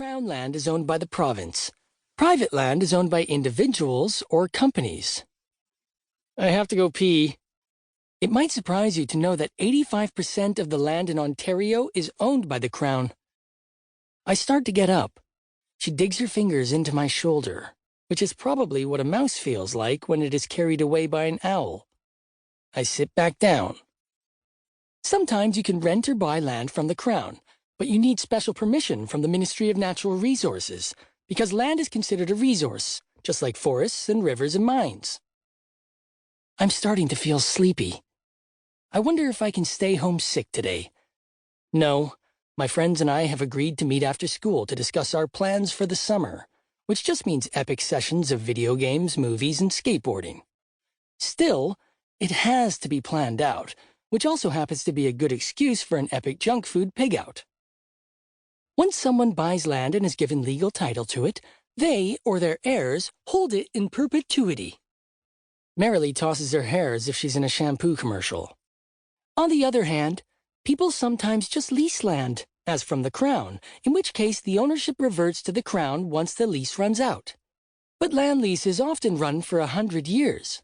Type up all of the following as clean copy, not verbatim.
Crown land is owned by the province. Private land is owned by individuals or companies. I have to go pee. It might surprise you to know that 85% of the land in Ontario is owned by the Crown. I start to get up. She digs her fingers into my shoulder, which is probably what a mouse feels like when it is carried away by an owl. I sit back down. Sometimes you can rent or buy land from the Crown, but you need special permission from the Ministry of Natural Resources, because land is considered a resource, just like forests and rivers and mines. I'm starting to feel sleepy. I wonder if I can stay home sick today. No, my friends and I have agreed to meet after school to discuss our plans for the summer, which just means epic sessions of video games, movies, and skateboarding. Still, it has to be planned out, which also happens to be a good excuse for an epic junk food pig-out. Once someone buys land and is given legal title to it, they, or their heirs, hold it in perpetuity. Marilee tosses her hair as if she's in a shampoo commercial. On the other hand, people sometimes just lease land, as from the Crown, in which case the ownership reverts to the Crown once the lease runs out. But land leases often run for 100 years.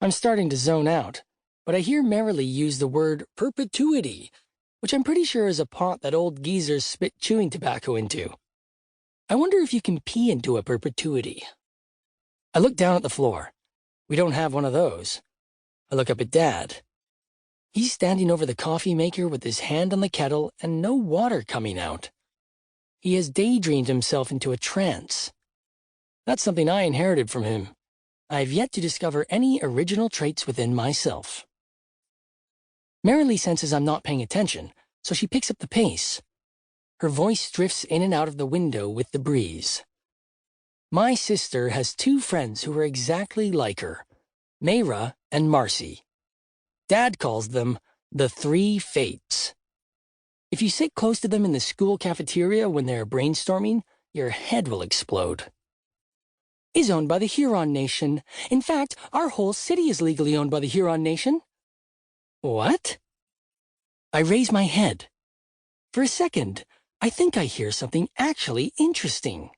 I'm starting to zone out, but I hear Marilee use the word perpetuity, which I'm pretty sure is a pot that old geezers spit chewing tobacco into. I wonder if you can pee into a perpetuity. I look down at the floor. We don't have one of those. I look up at Dad. He's standing over the coffee maker with his hand on the kettle and no water coming out. He has daydreamed himself into a trance. That's something I inherited from him. I have yet to discover any original traits within myself. Marilee senses I'm not paying attention, so she picks up the pace. Her voice drifts in and out of the window with the breeze. My sister has two friends who are exactly like her, Mayra and Marcy. Dad calls them the Three Fates. If you sit close to them in the school cafeteria when they're brainstorming, your head will explode. Is owned by the Huron Nation. In fact, our whole city is legally owned by the Huron Nation. What? I raise my head. For a second, I think I hear something actually interesting.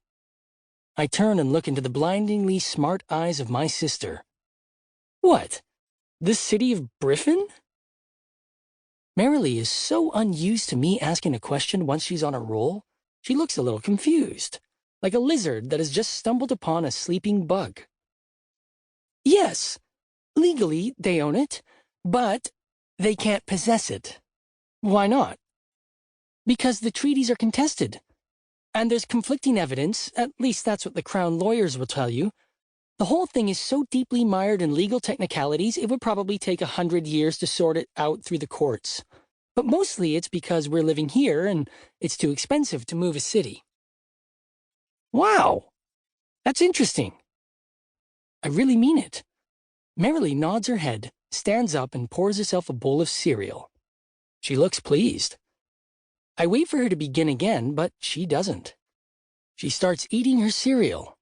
I turn and look into the blindingly smart eyes of my sister. What? The city of Briffin? Marilee is so unused to me asking a question once she's on a roll, she looks a little confused, like a lizard that has just stumbled upon a sleeping bug. Yes, legally they own it, but they can't possess it. Why not? Because the treaties are contested. And there's conflicting evidence, at least that's what the Crown lawyers will tell you. The whole thing is so deeply mired in legal technicalities, it would probably take 100 years to sort it out through the courts. But mostly it's because we're living here and it's too expensive to move a city. Wow, that's interesting. I really mean it. Marilee nods her head, stands up and pours herself a bowl of cereal. She looks pleased. I wait for her to begin again, but she doesn't. She starts eating her cereal.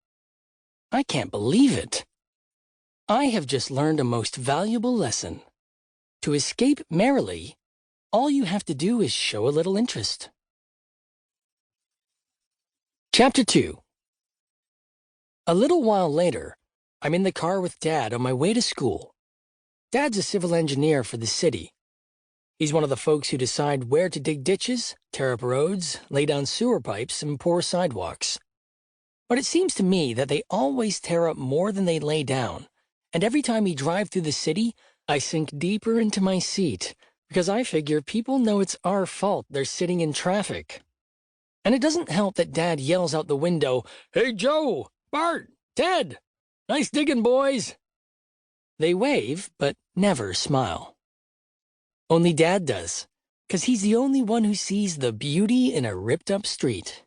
I can't believe it. I have just learned a most valuable lesson. To escape Marilee, all you have to do is show a little interest. Chapter 2. A little while later, I'm in the car with Dad on my way to school. Dad's a civil engineer for the city. He's one of the folks who decide where to dig ditches, tear up roads, lay down sewer pipes, and pour sidewalks. But it seems to me that they always tear up more than they lay down, and every time we drive through the city, I sink deeper into my seat, because I figure people know it's our fault they're sitting in traffic. And it doesn't help that Dad yells out the window, "Hey Joe, Bart, Ted, nice digging, boys." They wave, but never smile. Only Dad does, because he's the only one who sees the beauty in a ripped-up street.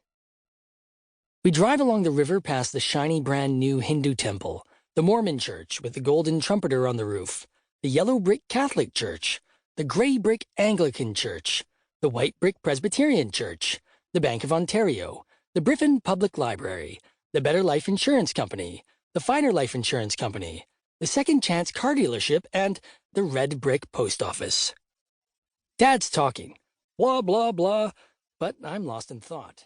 We drive along the river past the shiny brand-new Hindu temple, the Mormon church with the golden trumpeter on the roof, the yellow brick Catholic church, the gray brick Anglican church, the white brick Presbyterian church, the Bank of Ontario, the Briffin Public Library, the Better Life Insurance Company, the Finer Life Insurance Company, the Second Chance Car Dealership, and the red brick post office. Dad's talking, blah, blah, blah, but I'm lost in thought.